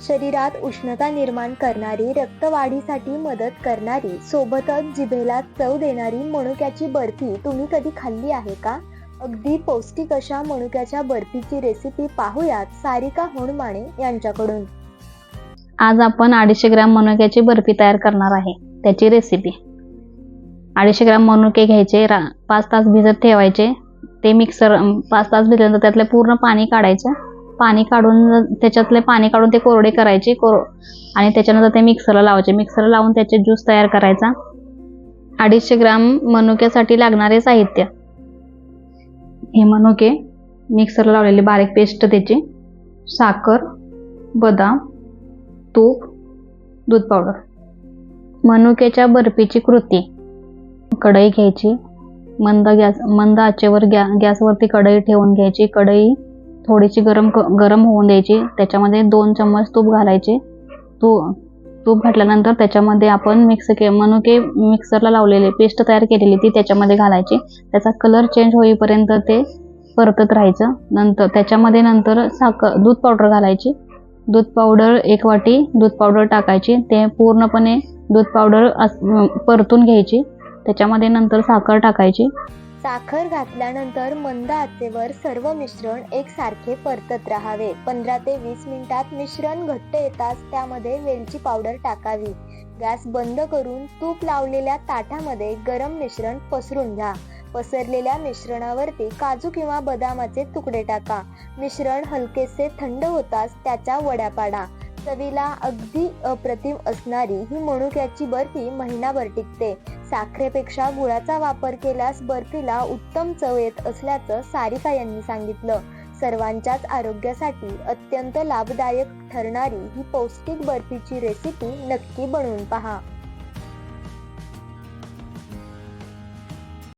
शरीरात उष्णता निर्माण करणारी, रक्तवाढीसाठी मदत करणारी, सोबतच जिभेला चव देणारी मनुक्याची बर्फी तुम्ही कधी खाल्ली आहे का? अगदी पौष्टिक अशा मनुक्याच्या बर्फीची रेसिपी पाहूयात सारिका होनमाने यांच्याकडून. आज आपण 250 ग्रॅम मनुक्याची बर्फी तयार करणार आहे. त्याची रेसिपी: 250 ग्रॅम मनुके घ्यायचे, 5 तास भिजत ठेवायचे. ते 5 तास भिजल्यानंतर त्यातले पूर्ण पाणी काढायचं. पाणी काढून त्याच्यातले पाणी काढून ते कोरडे करायचे आणि त्याच्यानंतर ते मिक्सरला लावायचे. मिक्सरला लावून त्याचे ज्यूस तयार करायचा. 250 ग्रॅम मनुक्यासाठी लागणारे साहित्य: हे मनुके मिक्सरला लावलेले बारीक पेस्ट त्याची, साखर, बदाम, तूप, दूध पावडर. मनुक्याच्या बर्फीची कृती: कढई घ्यायची, मंद आचेवर गॅसवरती कढई ठेवून घ्यायची. कढई थोडीशी गरम होऊन द्यायची. त्याच्यामध्ये 2 चम्मच तूप घालायचे. तूप घातल्यानंतर त्याच्यामध्ये आपण मनुके मिक्सरला लावलेले पेस्ट तयार केलेली ती त्याच्यामध्ये घालायची. त्याचा कलर चेंज होईपर्यंत ते परतत राहायचं. नंतर दूध पावडर घालायची. दूध पावडर 1 वाटी दूध पावडर टाकायची. ते पूर्णपणे दूध पावडर परतून घ्यायची. त्याच्यामध्ये नंतर साखर टाकायची. साखर घातल्यानंतर मंद आचेवर सर्व मिश्रण एकसारखे परतत राहावे. 15 ते 20 मिनिटात मिश्रण घट्ट येताच त्यामध्ये वेलची पावडर टाकावी. गॅस बंद करून तूप लावलेल्या ताटामध्ये गरम मिश्रण पसरून घ्या. पसरलेल्या मिश्रणावरती काजू किंवा बदामाचे तुकडे टाका. मिश्रण हलकेसे थंड होताच त्याच्या वड्या पाडा. चवीला अगदी अप्रतिम असणारी ही मनुक्याची बर्फी महिनाभर टिकते. साखरेपेक्षा गुळाचा वापर केल्यास बर्फीला उत्तम चव येत असल्याचं सारिका यांनी सांगितलं. सर्वांच्याच आरोग्यासाठी अत्यंत लाभदायक ठरणारी ही पौष्टिक बर्फीची रेसिपी नक्की बनवून पहा.